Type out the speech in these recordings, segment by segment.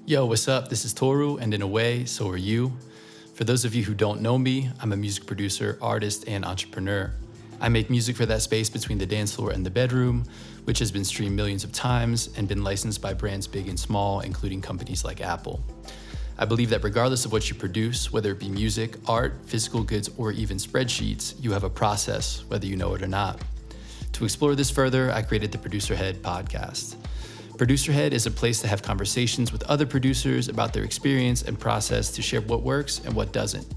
Yo, what's up? This is Toru, and in a way, so are you. For those of you who don't know me, I'm a music producer, artist, and entrepreneur. I make music for that space between the dance floor and the bedroom, which has been streamed millions of times and been licensed by brands big and small, including companies like Apple. I believe that regardless of what you produce, whether it be music, art, physical goods, or even spreadsheets, you have a process, whether you know it or not. To explore this further, I created the Producerhead podcast. Producerhead is a place to have conversations with other producers about their experience and process to share what works and what doesn't,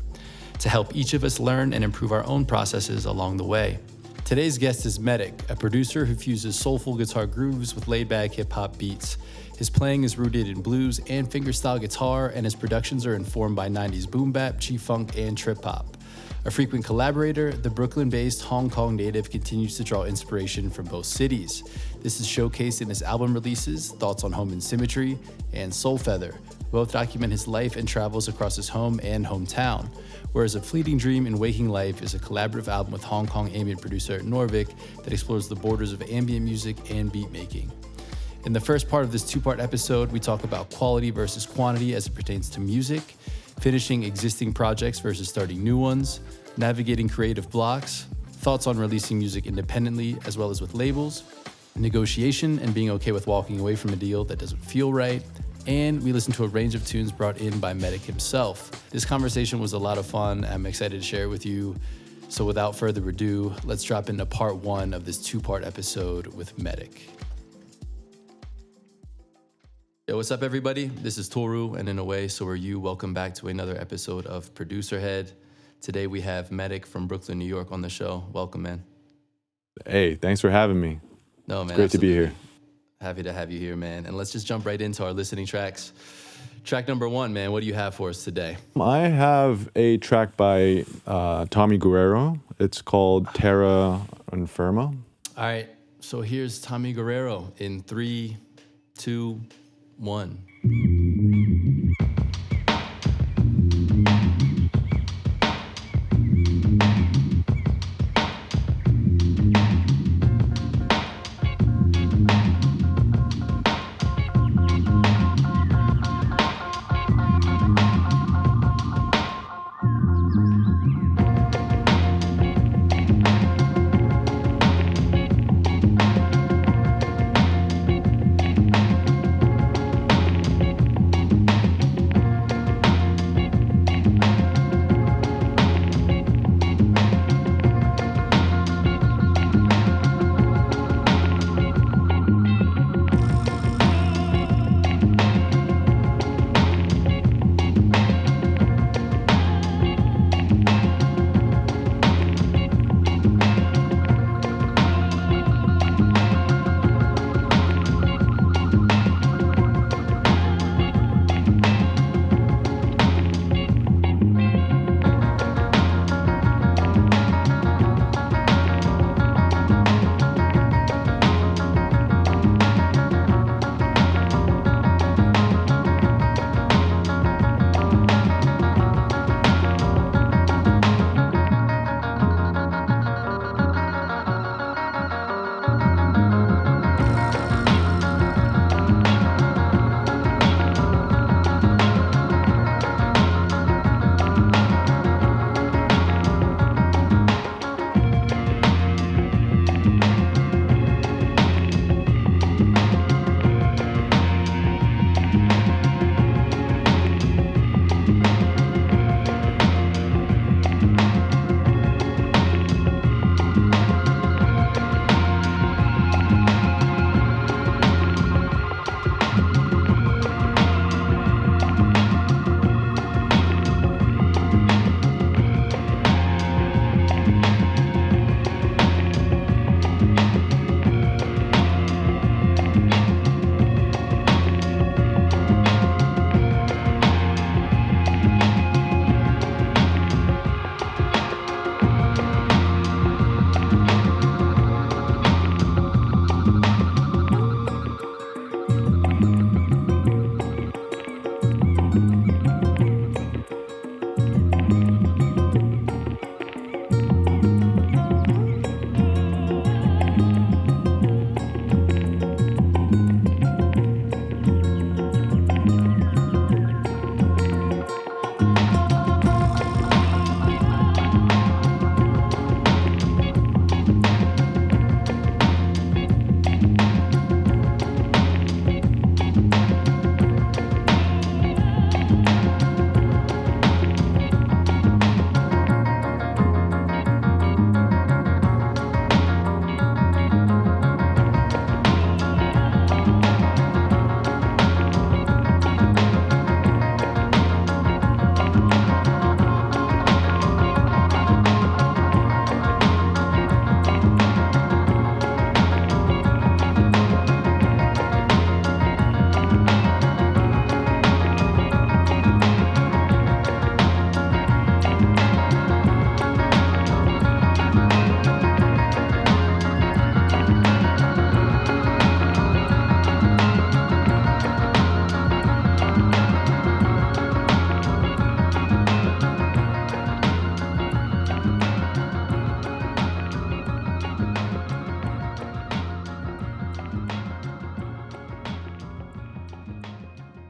to help each of us learn and improve our own processes along the way. Today's guest is Metic, a producer who fuses soulful guitar grooves with laid-back hip-hop beats. His playing is rooted in blues and fingerstyle guitar, and his productions are informed by 90s boombap, G-funk, and trip-hop. A frequent collaborator, the Brooklyn-based Hong Kong native continues to draw inspiration from both cities. This is showcased in his album releases, Thoughts on Home and Symmetry, and Soul Feather. Both document his life and travels across his home and hometown. Whereas A Fleeting Dream and Waking Life is a collaborative album with Hong Kong ambient producer Norvik that explores the borders of ambient music and beatmaking. In the first part of this two-part episode, we talk about quality versus quantity as it pertains to music, finishing existing projects versus starting new ones, navigating creative blocks, thoughts on releasing music independently as well as with labels, negotiation and being okay with walking away from a deal that doesn't feel right, and we listen to a range of tunes brought in by Metic himself. This conversation was a lot of fun. I'm excited to share it with you. So without further ado, let's drop into part one of this two-part episode with Metic. Yo, what's up, everybody? This is Toru, and in a way, so are you. Welcome back to another episode of Producerhead. Today we have Metic from Brooklyn, New York on the show. Welcome, man. Hey, thanks for having me. No, man. It's great to be here. Happy to have you here, man. And let's just jump right into our listening tracks. Track number one, man. What do you have for us today? I have a track by Tommy Guerrero. It's called Terra Inferma. All right. So here's Tommy Guerrero in 3, 2, 1.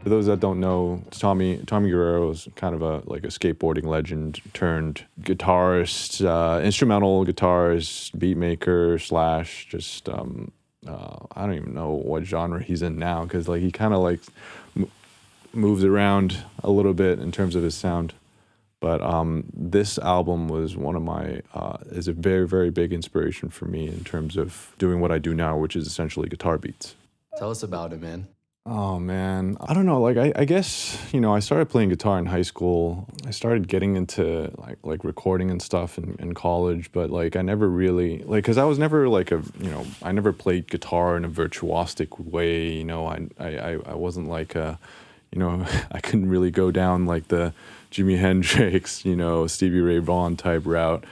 For those that don't know, Tommy Guerrero is kind of a skateboarding legend turned guitarist, instrumental guitarist, beat maker slash just I don't even know what genre he's in now, because like he kind of like moves around a little bit in terms of his sound. But this album was one of my is a very, very big inspiration for me in terms of doing what I do now, which is essentially guitar beats. Tell us about it, man. Oh man, I don't know. Like I guess, you know, I started playing guitar in high school. I started getting into like recording and stuff in college, but like I never really like, because I was never like I never played guitar in a virtuosic way. You know, I wasn't like I couldn't really go down like the Jimi Hendrix, Stevie Ray Vaughan type route.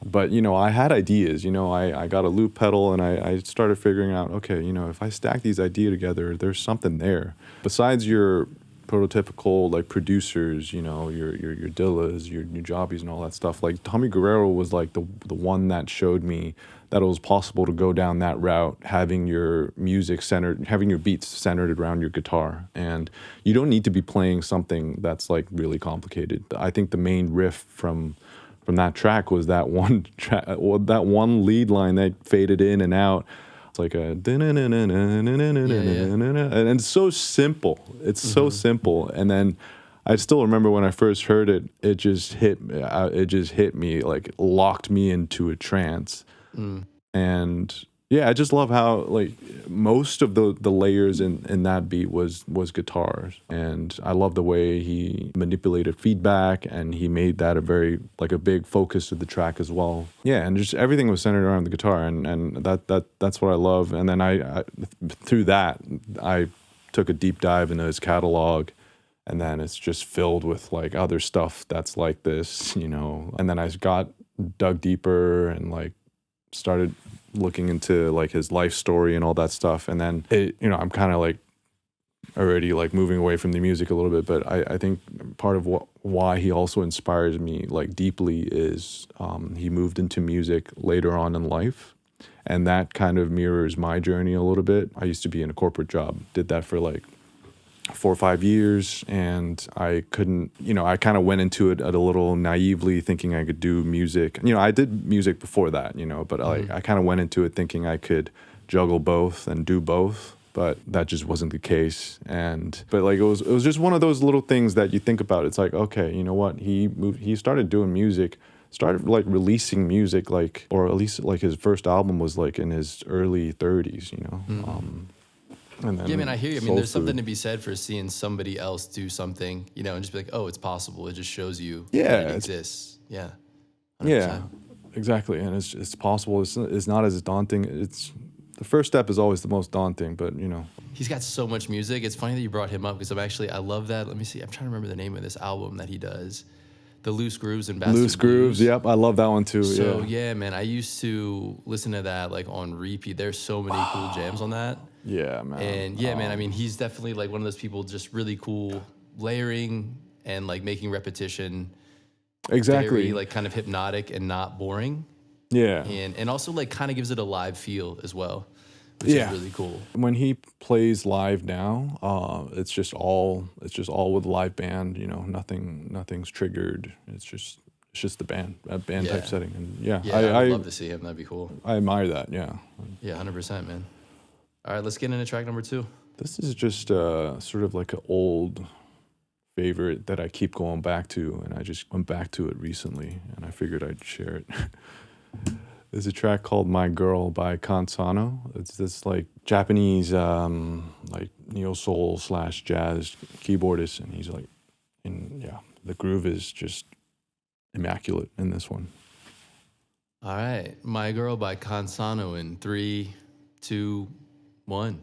But, I had ideas, I got a loop pedal and I started figuring out, okay, if I stack these ideas together, there's something there. Besides your prototypical like producers, your Dillas, your Jobbies and all that stuff, like Tommy Guerrero was like the one that showed me that it was possible to go down that route, having your beats centered around your guitar. And you don't need to be playing something that's like really complicated. I think the main riff from that track was that one lead line that faded in and out. It's like a and it's so simple. It's so simple. And then I still remember when I first heard it, it just hit me, like locked me into a trance. And yeah, I just love how like most of the layers in that beat was guitars, and I love the way he manipulated feedback, and he made that a very like a big focus of the track as well. Yeah, and just everything was centered around the guitar, and that's what I love. And then I through that I took a deep dive into his catalog, and then it's just filled with like other stuff that's like this, And then I got dug deeper and like started looking into like his life story and all that stuff. And then I'm kind of like already like moving away from the music a little bit, but I think part of why he also inspires me like deeply is he moved into music later on in life, and that kind of mirrors my journey a little bit. I used to be in a corporate job, did that for like 4 or 5 years, and I couldn't, I kind of went into it a little naively thinking I could do music. I did music before that, but I kind of went into it thinking I could juggle both and do both, but that just wasn't the case. But like it was just one of those little things that you think about. It's like, okay, you know what? He started doing music, started like releasing music, like, or at least like his first album was like in his early 30s, And then yeah, man, I hear you. I mean, there's something to be said for seeing somebody else do something, and just be like, oh, it's possible. It just shows you that it exists. Yeah. 100%. Yeah, exactly. And it's possible. It's not as daunting. The first step is always the most daunting, but He's got so much music. It's funny that you brought him up because I love that. Let me see. I'm trying to remember the name of this album that he does. The Loose Grooves and Bastard Loose Grooves, Blues. yep, I love that one too. So yeah, man, I used to listen to that like on repeat. There's so many cool jams on that. Yeah, man. And yeah, man, I mean, he's definitely like one of those people just really cool layering and like making repetition very like kind of hypnotic and not boring. Yeah. And also like kind of gives it a live feel as well, which is really cool. When he plays live now, it's just all with live band, nothing's triggered. It's just the band, that band type setting. And I'd love to see him. That'd be cool. I admire that. Yeah. Yeah, 100%, man. All right, let's get into track number 2. This is just sort of like an old favorite that I keep going back to, and I just went back to it recently, and I figured I'd share it. There's a track called My Girl by Kansano. It's this like Japanese like neo-soul / jazz keyboardist, and he's like, the groove is just immaculate in this one. All right, My Girl by Kansano in 3, 2, 1.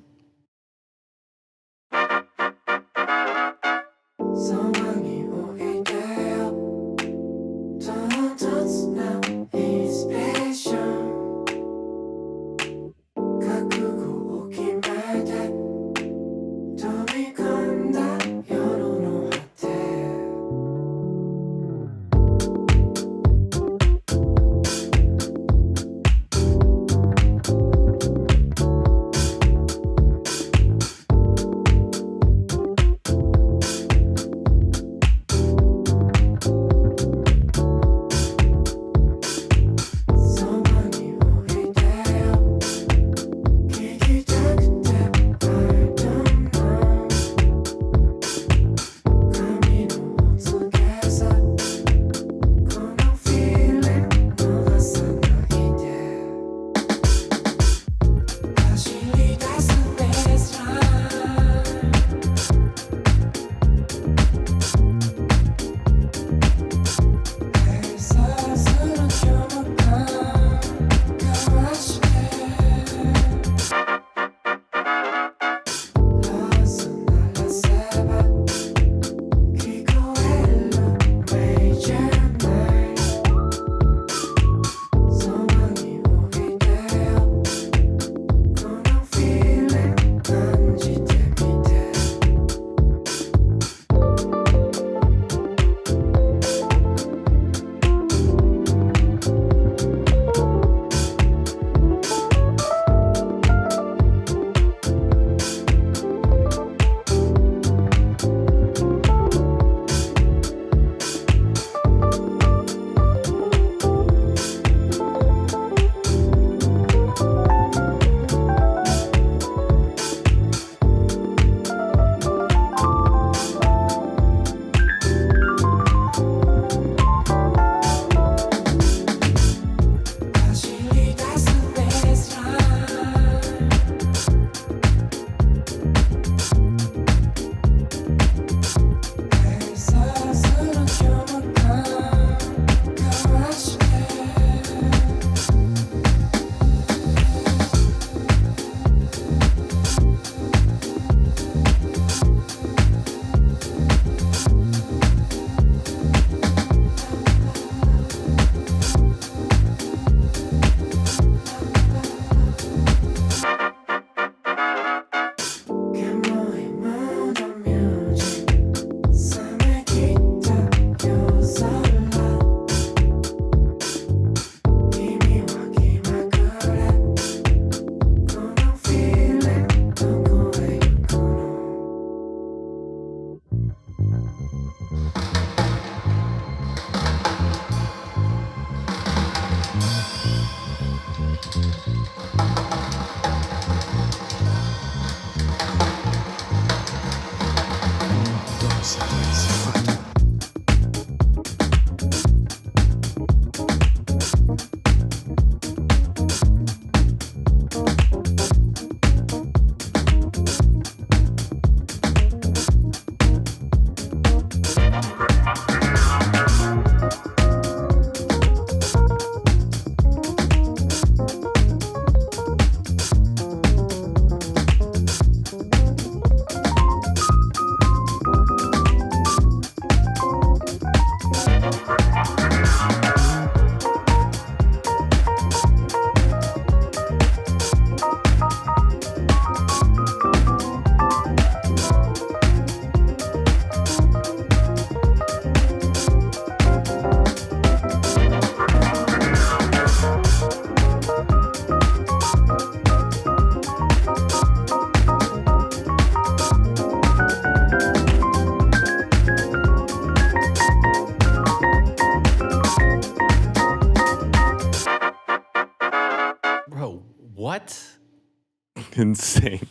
insane.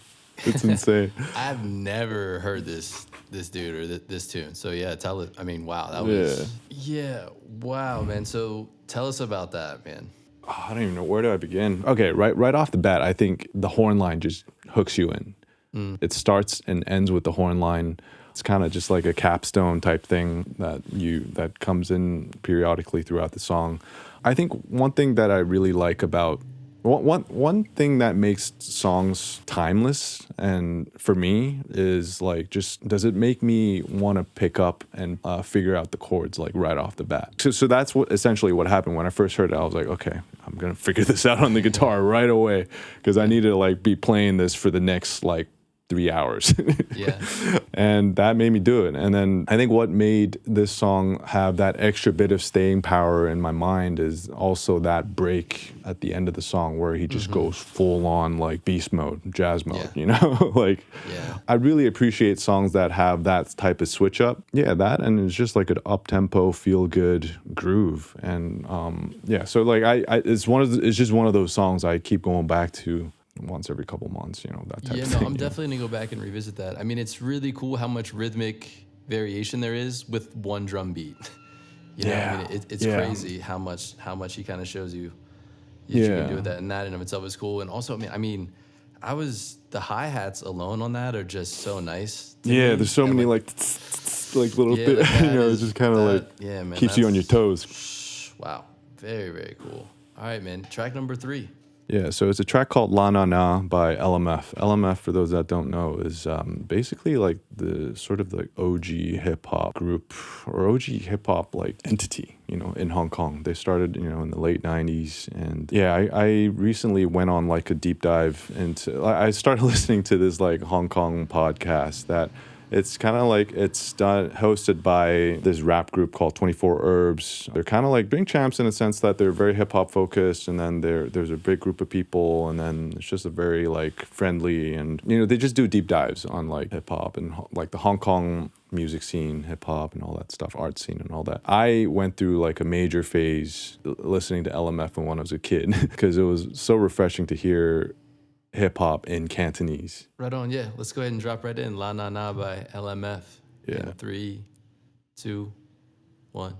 It's insane. I've never heard this dude or this tune. So yeah, tell it. I mean, wow, that was wow, man. So tell us about that, man. Oh, I don't even know, where do I begin? Okay, right off the bat, I think the horn line just hooks you in. It starts and ends with the horn line. It's kind of just like a capstone type thing that comes in periodically throughout the song. I think one thing that I really like about one thing that makes songs timeless, and for me, is like, just does it make me want to pick up and figure out the chords like right off the bat. So that's essentially what happened when I first heard it. I was like, okay, I'm gonna figure this out on the guitar right away, because I need to like be playing this for the next like 3 hours. Yeah. And that made me do it. And then I think what made this song have that extra bit of staying power in my mind is also that break at the end of the song where he just goes full on like beast mode, jazz mode, you know? Like, I really appreciate songs that have that type of switch up. Yeah, that, and it's just like an up-tempo, feel-good groove. And so like it's just one of those songs I keep going back to once every couple months, you know, that type of thing. I'm definitely gonna go back and revisit that. I mean, it's really cool how much rhythmic variation there is with one drum beat. You know, I mean, it's crazy how much he kind of shows you you can do with that, and that in of itself is cool. And also, I mean, the hi-hats alone on that are just so nice. There's so many like little bit, like you know, it's just kind of like keeps you on your toes. Wow, very, very cool. All right, man. Track number 3. Yeah, so it's a track called La Na Na by LMF. LMF, for those that don't know, is basically like the sort of the OG hip-hop group, or OG hip-hop like entity, you know, in Hong Kong. They started, you know, in the late 90s. And yeah, I recently went on like a deep dive into, I started listening to this like Hong Kong podcast that it's kind of like, it's hosted by this rap group called 24 Herbs. They're kind of like Drink Champs in a sense that they're very hip-hop focused, and then there's a big group of people, and then it's just a very like friendly, and you know, they just do deep dives on like hip-hop and like the Hong Kong music scene, hip-hop and all that stuff, art scene and all that. I went through like a major phase listening to LMF when I was a kid because it was so refreshing to hear hip-hop in Cantonese. Right on, yeah. Let's go ahead and drop right in. La Na Na by LMF. Yeah. In 3, 2, 1.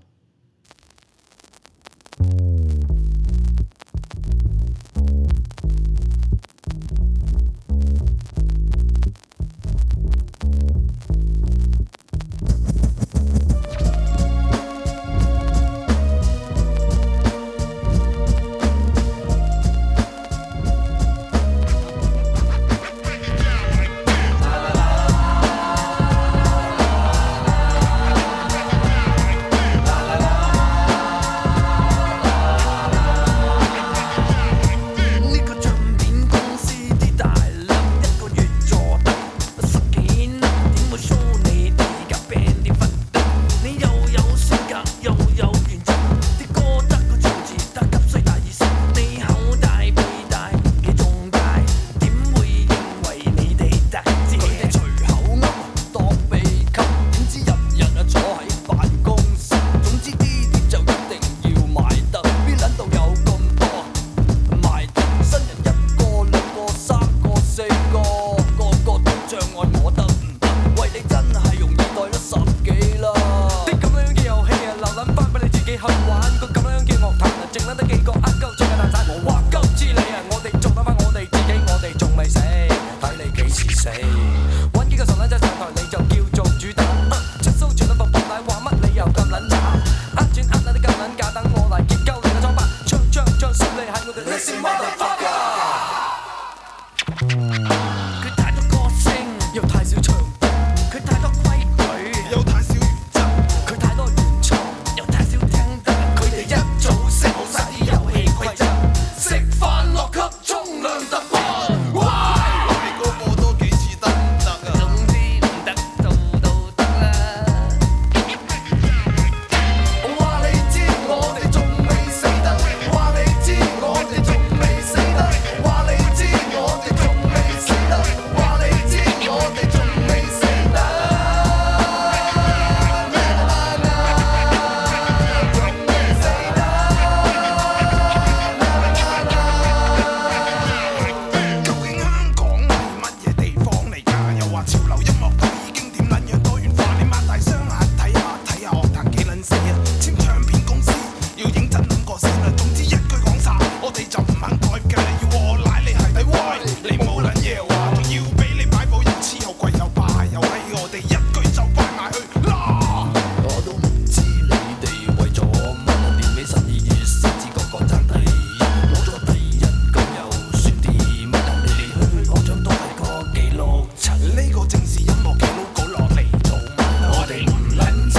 話潮流音樂都已經點撚樣多元化，你擘大雙眼睇下樂壇幾撚死啊！簽唱片公司要認真諗過先啦，總之一句講晒，我哋就唔肯改嘅，要我賴你係底歪，你冇撚嘢話，仲要俾你擺佈又黐又貴又霸又閪，我哋一句就擺埋去啦！我都唔知你哋為咗乜年尾12月先至個個爭第一，攞咗第一咁又算啲乜？你哋去攞獎都係個記錄層，呢個正是音樂嘅 logo 落嚟做乜？我哋唔撚知，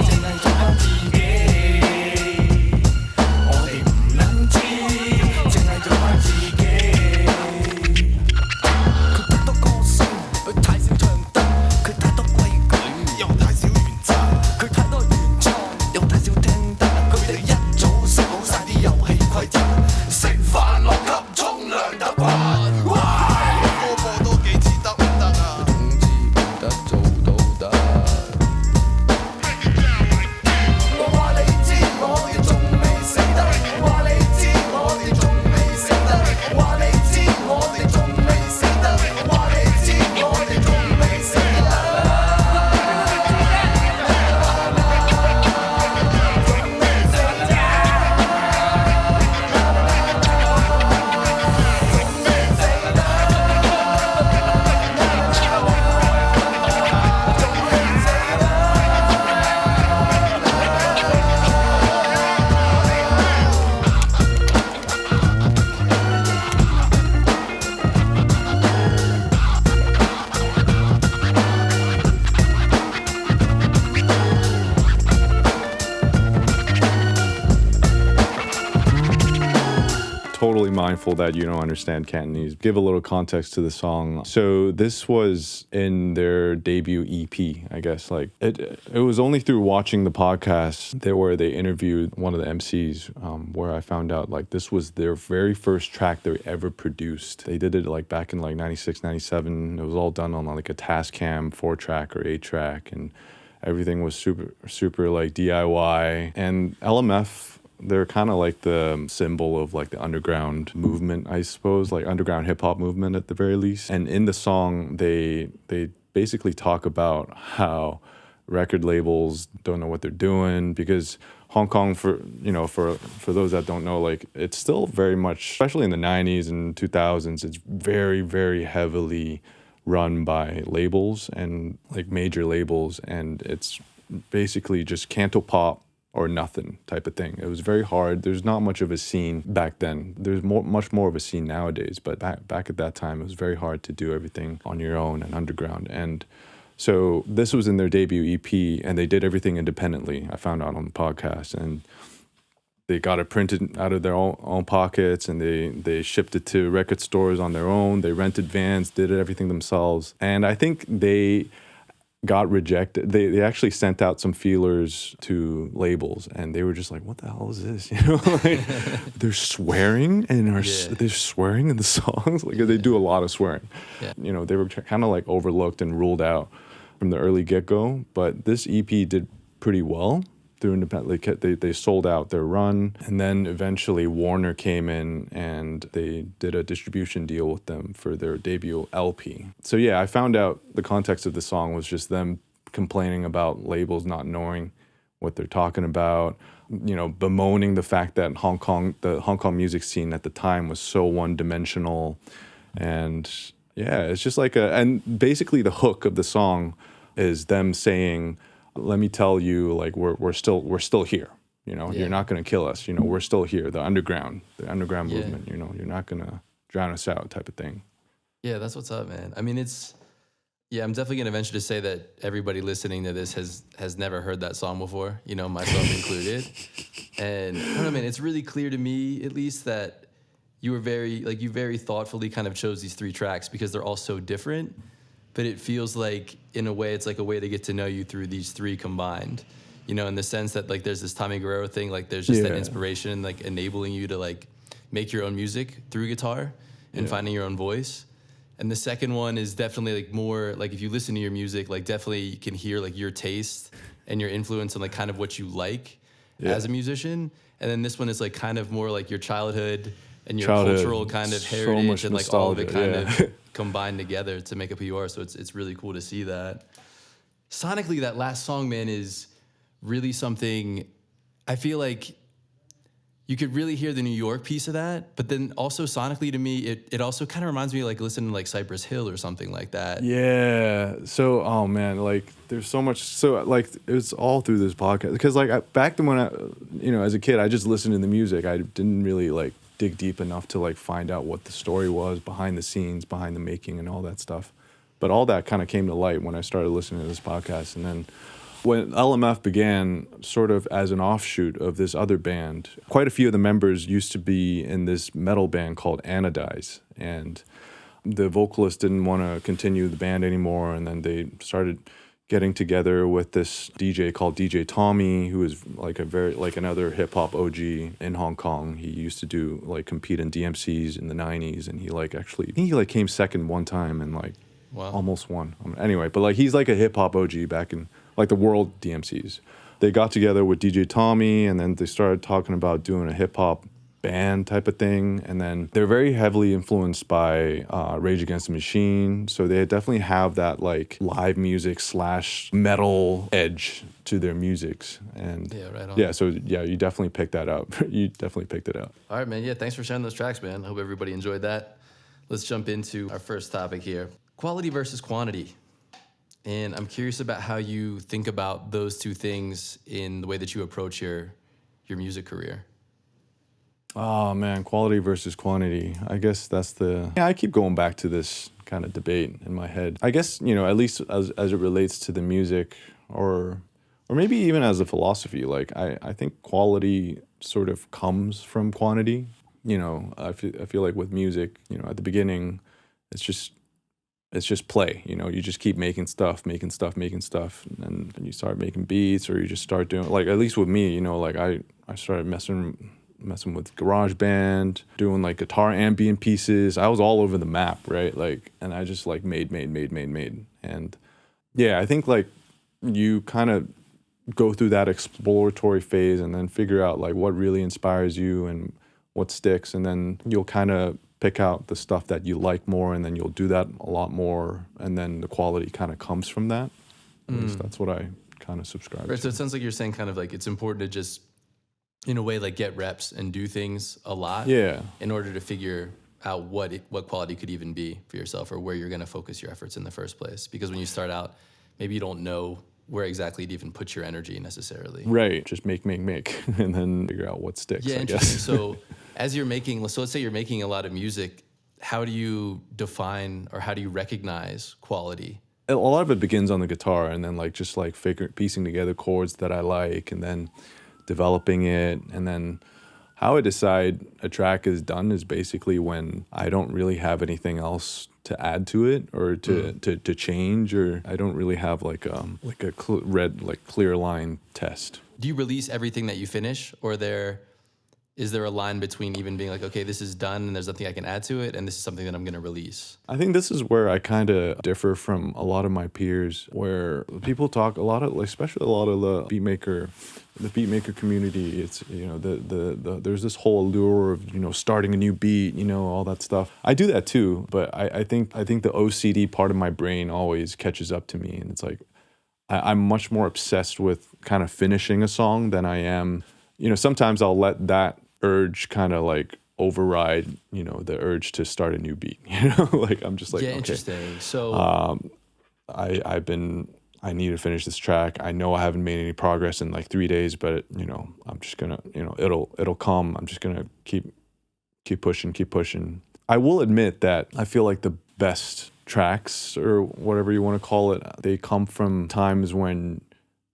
淨係做返自己。我哋唔撚知，淨係做返自己。佢太多歌星，佢太少唱得，佢太多規矩，又太少原則，佢太多原創，又太少聽得。佢哋一早識好晒啲遊戲規則，食飯落級沖涼得慣。個個都幾似得唔得啊？總之變得做到得。我話你知，我哋仲未死得。我話你知，我哋仲未死得。我話你知，我哋仲未死得。我話你知，我哋仲未死得。Totally mindful that you don't understand Cantonese. Give a little context to the song. So this was in their debut EP, I guess. Like it was only through watching the podcast where they interviewed one of the MCs, where I found out like this was their very first track they ever produced. They did it like back in like 96, 97. It was all done on like a Tascam 4-track or 8-track, and everything was super like DIY. And LMF, they're kind of like the symbol of like the underground movement, I suppose, like underground hip hop movement at the very least. And in the song, they basically talk about how record labels don't know what they're doing, because Hong Kong, for those that don't know, like it's still very much, especially in the 90s and 2000s, it's very, very heavily run by labels and like major labels, and it's basically just cantopop or nothing type of thing. It was very hard. There's not much of a scene back then. There's much more of a scene nowadays, but back at that time, it was very hard to do everything on your own and underground. And so this was in their debut EP, and they did everything independently. I found out on the podcast, and they got it printed out of their own pockets, and they shipped it to record stores on their own. They rented vans, did everything themselves. And I think they got rejected. They actually sent out some feelers to labels, and they were just like, "What the hell is this?" You know, like they're swearing and they're swearing in the songs. Like they do a lot of swearing. Yeah. You know, they were kind of like overlooked and ruled out from the early get-go. But this EP did pretty well. They sold out their run, and then eventually Warner came in and they did a distribution deal with them for their debut LP. So yeah, I found out the context of the song was just them complaining about labels not knowing what they're talking about, you know, bemoaning the fact that the Hong Kong music scene at the time was so one-dimensional. And yeah, it's just like and basically the hook of the song is them saying, "Let me tell you, like we're still here. You know, you're not gonna kill us. You know, we're still here. The underground movement. You know, you're not gonna drown us out," type of thing. Yeah, that's what's up, man. I mean, I'm definitely gonna venture to say that everybody listening to this has never heard that song before. You know, myself included. And I don't know, man. It's really clear to me, at least, that you very thoughtfully kind of chose these 3 tracks because they're all so different. But it feels like, in a way, it's like a way to get to know you through these 3 combined. You know, in the sense that, like, there's this Tommy Guerrero thing, like, there's just that inspiration, like, enabling you to, like, make your own music through guitar and finding your own voice. And the second one is definitely, like, more, like, if you listen to your music, like, definitely you can hear, like, your taste and your influence and, like, kind of what you like as a musician. And then this one is, like, kind of more, like, your childhood, and your childhood. cultural kind of So heritage much and like all of it kind nostalgia, of combined together to make up who you are. So it's really cool to see that. Sonically, that last song, man, is really something. I feel like you could really hear the New York piece of that, but then also sonically to me, it also kind of reminds me of like listening to like Cypress Hill or something like that. Yeah. So, oh man, like there's so much. So like it's all through this podcast because like back then when I, as a kid, I just listened to the music. I didn't really like dig deep enough to like find out what the story was behind the scenes, behind the making, and all that stuff. But all that kind of came to light when I started listening to this podcast, and then when LMF began sort of as an offshoot of this other band, quite a few of the members used to be in this metal band called Anodize, and the vocalist didn't want to continue the band anymore, and then they started getting together with this DJ called DJ Tommy, who is like another hip hop OG in Hong Kong. He used to do like compete in DMCs in the 90s, and he came second one time and like almost won. Anyway, but like he's like a hip hop OG back in like the world DMCs. They got together with DJ Tommy, and then they started talking about doing a hip hop band type of thing. And then they're very heavily influenced by Rage Against the Machine. So they definitely have that like live music / metal edge to their musics. And right on. You definitely picked that up. You definitely picked it up. All right, man. Yeah, thanks for sharing those tracks, man. I hope everybody enjoyed that. Let's jump into our first topic here. Quality versus quantity. And I'm curious about how you think about those two things in the way that you approach your music career. Oh man, quality versus quantity. I guess I keep going back to this kind of debate in my head. I guess, at least as it relates to the music or maybe even as a philosophy, like I think quality sort of comes from quantity. I feel like with music, at the beginning, it's just play, you just keep making stuff, and you start making beats, or you just start doing, like, at least with me, like I started messing with GarageBand, doing like guitar ambient pieces. I was all over the map, right? Like, and I just like made. And yeah, I think like you kind of go through that exploratory phase and then figure out like what really inspires you and what sticks, and then you'll kind of pick out the stuff that you like more, and then you'll do that a lot more, and then the quality kind of comes from that. At least that's what I kind of subscribe to. So it sounds like you're saying kind of like it's important to just, in a way, like get reps and do things a lot in order to figure out what quality could even be for yourself, or where you're going to focus your efforts in the first place. Because when you start out, maybe you don't know where exactly to even put your energy necessarily. Right. Just make, and then figure out what sticks, Yeah, I interesting. guess. So as you're making, so let's say you're making a lot of music, how do you define or how do you recognize quality? A lot of it begins on the guitar, and then like just like piecing together chords that I like, and then developing it. And then how I decide a track is done is basically when I don't really have anything else to add to it or to change, or I don't really have like a clear line test. Do you release everything that you finish, or is there a line between even being like, okay, this is done and there's nothing I can add to it, and this is something that I'm going to release? I think this is where I kind of differ from a lot of my peers, where people talk a lot of, especially a lot of the beatmaker community. It's, there's this whole allure of, starting a new beat, all that stuff. I do that too, but I think the OCD part of my brain always catches up to me, and it's like I'm much more obsessed with kind of finishing a song than I am. Sometimes I'll let that urge kind of like override, the urge to start a new beat. Like I'm just like, yeah, okay. Interesting. So I need to finish this track. I know I haven't made any progress in like 3 days, but I'm just gonna, it'll come. I'm just gonna keep pushing. I will admit that I feel like the best tracks, or whatever you want to call it, they come from times when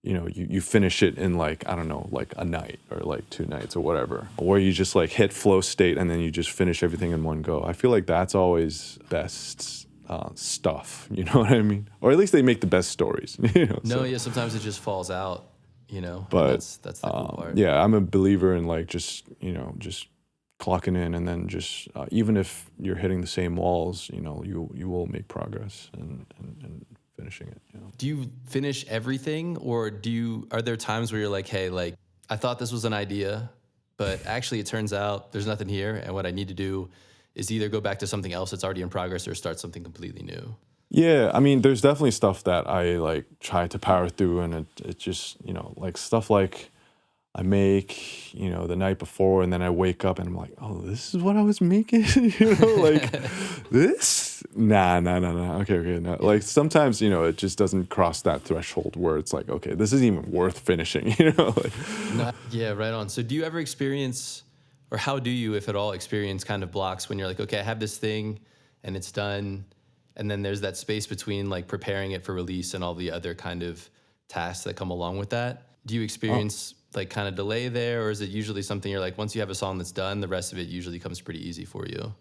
you finish it in like, I don't know, like a night or like 2 nights or whatever, where you just like hit flow state and then you just finish everything in one go. I feel like that's always best stuff, you know what I mean? Or at least they make the best stories. Sometimes it just falls out, But that's the cool part. Yeah, I'm a believer in like just clocking in, and then just even if you're hitting the same walls, you will make progress and finishing it. Do you finish everything, or are there times where you're like, hey, like I thought this was an idea, but actually it turns out there's nothing here, and what I need to do is either go back to something else that's already in progress or start something completely new. Yeah, I mean, there's definitely stuff that I like try to power through, and it just, like stuff like I make, the night before, and then I wake up and I'm like, oh, this is what I was making, like this? Nah. Okay, no. Like sometimes, it just doesn't cross that threshold where it's like, okay, this isn't even worth finishing, like. Yeah, right on. So do you ever experience, or how do you, if at all, experience kind of blocks when you're like, okay, I have this thing and it's done, and then there's that space between like preparing it for release and all the other kind of tasks that come along with that? Do you experience like kind of delay there, or is it usually something you're like, once you have a song that's done, the rest of it usually comes pretty easy for you?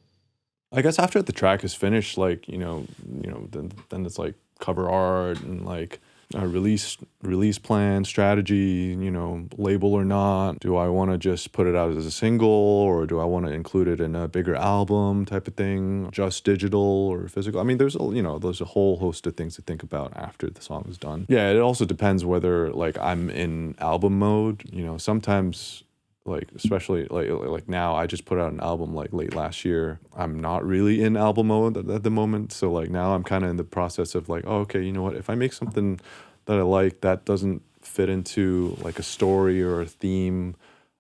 I guess after the track is finished, like, then it's like cover art and like a release plan, strategy, label or not. Do I want to just put it out as a single, or do I want to include it in a bigger album type of thing, just digital or physical? I mean, there's a whole host of things to think about after the song is done. Yeah, it also depends whether like I'm in album mode. Sometimes like, especially like now, I just put out an album like late last year. I'm not really in album mode at the moment, so like now I'm kind of in the process of like, oh, okay, you know what, if I make something that I like that doesn't fit into like a story or a theme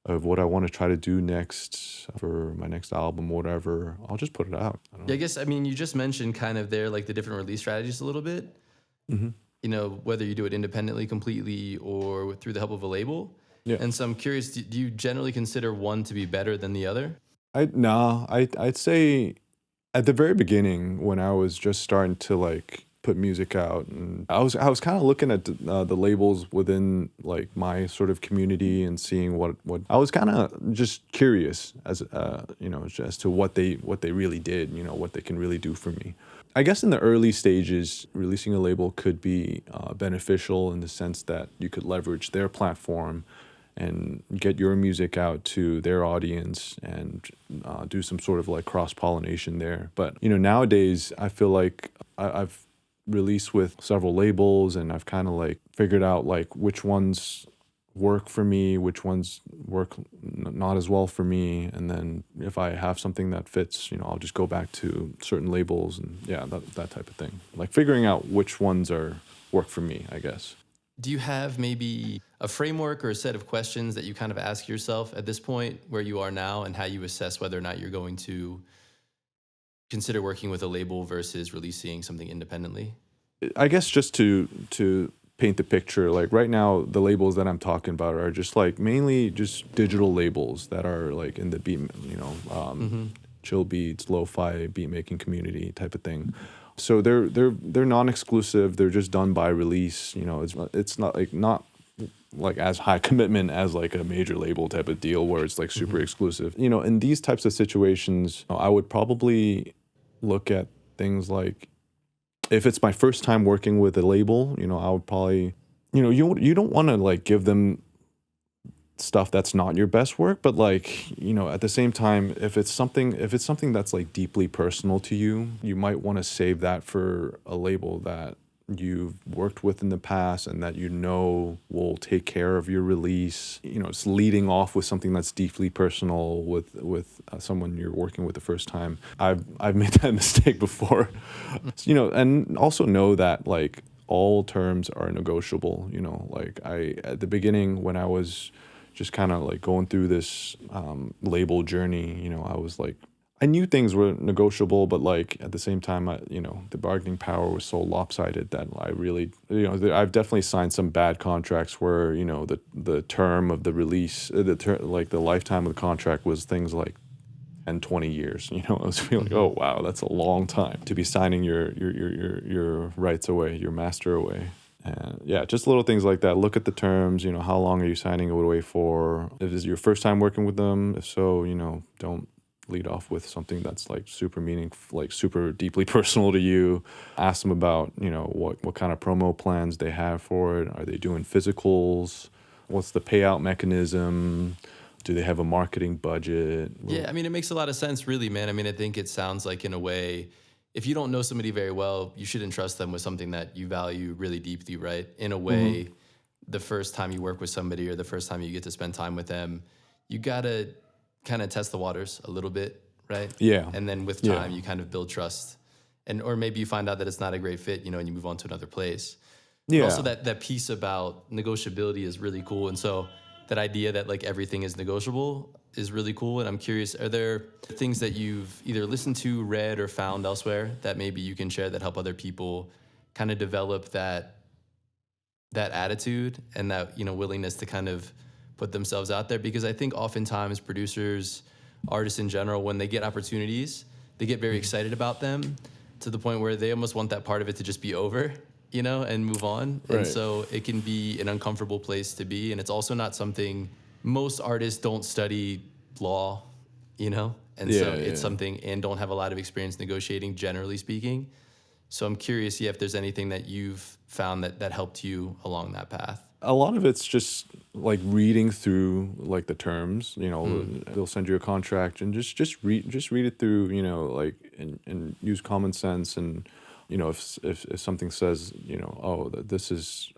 of what I want to try to do next for my next album, whatever, I'll just put it out. Yeah, I guess, I mean, you just mentioned kind of there like the different release strategies a little bit. Whether you do it independently completely or through the help of a label. Yeah. And so I'm curious, do you generally consider one to be better than the other? I'd say at the very beginning when I was just starting to like put music out, and I was kind of looking at the labels within like my sort of community and seeing what I was kind of just curious as as to what they really did, what they can really do for me. I guess in the early stages, releasing a label could be beneficial in the sense that you could leverage their platform and get your music out to their audience and do some sort of like cross-pollination there. But, nowadays I feel like I've released with several labels, and I've kind of like figured out like which ones work for me, which ones work not as well for me. And then if I have something that fits, I'll just go back to certain labels and that type of thing. Like figuring out which ones work for me, I guess. Do you have maybe a framework or a set of questions that you kind of ask yourself at this point where you are now, and how you assess whether or not you're going to consider working with a label versus releasing something independently? I guess just to paint the picture, like right now, the labels that I'm talking about are just like mainly just digital labels that are like in the beat, chill beats, lo-fi beat making community type of thing. So they're non-exclusive. They're just done by release. It's not like as high commitment as like a major label type of deal where it's like super exclusive. In these types of situations, I would probably look at things like, if it's my first time working with a label, I would probably, you don't want to like give them stuff that's not your best work, but like, at the same time, if it's something that's like deeply personal to you, you might want to save that for a label that you've worked with in the past and that will take care of your release. It's leading off with something that's deeply personal with someone you're working with the first time. I've made that mistake before. And also know that like all terms are negotiable. Like at the beginning when I was just kind of like going through this label journey, I was like, I knew things were negotiable, but like at the same time, the bargaining power was so lopsided that I really, I've definitely signed some bad contracts where, the term of the release, like the lifetime of the contract was things like 10, 20 years. I was feeling like, oh wow, that's a long time to be signing your rights away, your master away. And just little things like that. Look at the terms, how long are you signing it away for? If it's your first time working with them, if so, don't lead off with something that's like super meaningful, like super deeply personal to you. Ask them about, what kind of promo plans they have for it. Are they doing physicals? What's the payout mechanism? Do they have a marketing budget? Yeah, I mean, it makes a lot of sense, really, man. I mean, I think it sounds like, in a way, if you don't know somebody very well, you should entrust them with something that you value really deeply, right? In a way, the first time you work with somebody or the first time you get to spend time with them, you gotta kind of test the waters a little bit, right? Yeah. And then with time, you kind of build trust. And or maybe you find out that it's not a great fit, and you move on to another place. Yeah. But also that piece about negotiability is really cool. And so that idea that like everything is negotiable is really cool. And I'm curious, are there things that you've either listened to, read, or found elsewhere that maybe you can share that help other people kind of develop that attitude and that, willingness to kind of put themselves out there? Because I think oftentimes producers, artists in general, when they get opportunities, they get very excited about them to the point where they almost want that part of it to just be over, and move on. Right. And so it can be an uncomfortable place to be. And it's also not something, most artists don't study law, and so it's something, and don't have a lot of experience negotiating, generally speaking. So I'm curious, if there's anything that you've found that helped you along that path. A lot of it's just like reading through like the terms, they'll send you a contract and just read it through, like and use common sense. And if something says, this is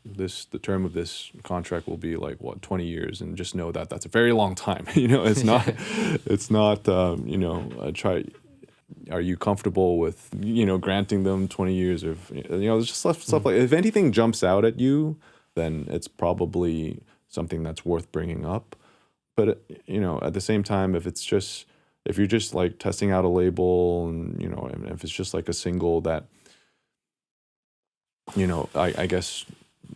the term of this contract will be like 20 years, and just know that that's a very long time. It's not try. Are you comfortable with, granting them 20 years of, there's just stuff like, if anything jumps out at you, then it's probably something that's worth bringing up. But, at the same time, if you're just like testing out a label and, and if it's just like a single that, I guess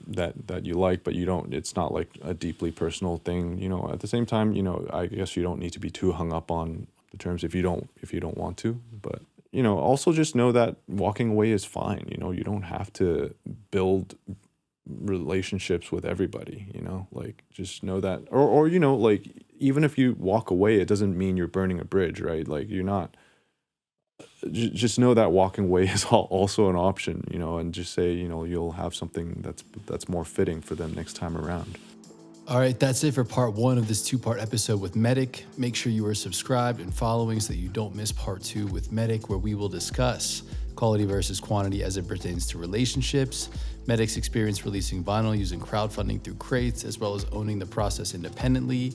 that you like, but you don't, it's not like a deeply personal thing, at the same time, I guess you don't need to be too hung up on the terms if you don't want to. But also just know that walking away is fine. You don't have to build relationships with everybody, like just know that, or like even if you walk away, it doesn't mean you're burning a bridge, right? Like you're not, just know that walking away is also an option, and just say, you'll have something that's more fitting for them next time around. All right, that's it for part 1 of this 2-part episode with Metic. Make sure you are subscribed and following so that you don't miss part 2 with Metic, where we will discuss quality versus quantity as it pertains to relationships, Metic's experience releasing vinyl using crowdfunding through crates, as well as owning the process independently,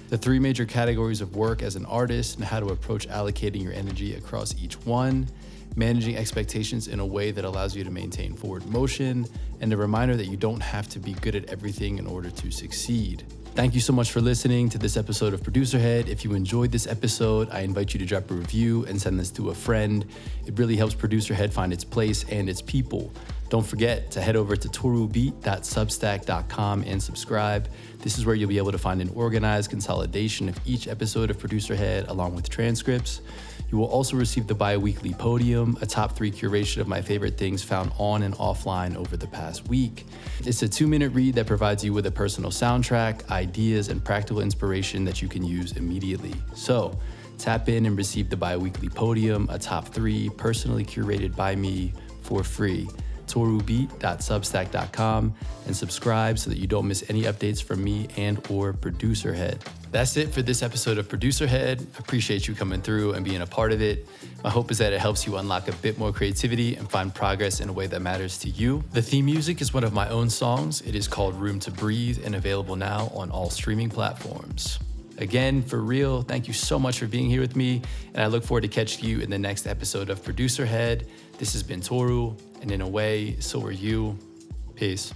the 3 major categories of work as an artist and how to approach allocating your energy across each one, managing expectations in a way that allows you to maintain forward motion, and a reminder that you don't have to be good at everything in order to succeed. Thank you so much for listening to this episode of Producerhead. If you enjoyed this episode, I invite you to drop a review and send this to a friend. It really helps Producerhead find its place and its people. Don't forget to head over to torubeat.substack.com and subscribe. This is where you'll be able to find an organized consolidation of each episode of Producerhead along with transcripts. You will also receive the bi-weekly Podium, a top 3 curation of my favorite things found on and offline over the past week. It's a 2-minute read that provides you with a personal soundtrack, ideas, and practical inspiration that you can use immediately. So tap in and receive the bi-weekly Podium, a top 3 personally curated by me for free. torubeat.substack.com and subscribe so that you don't miss any updates from me and or Producerhead. That's it for this episode of Producerhead. I appreciate you coming through and being a part of it. My hope is that it helps you unlock a bit more creativity and find progress in a way that matters to you. The theme music is one of my own songs. It is called Room to Breathe and available now on all streaming platforms. Again, for real, thank you so much for being here with me, and I look forward to catching you in the next episode of Producerhead. This has been Toru, and in a way, so are you. Peace.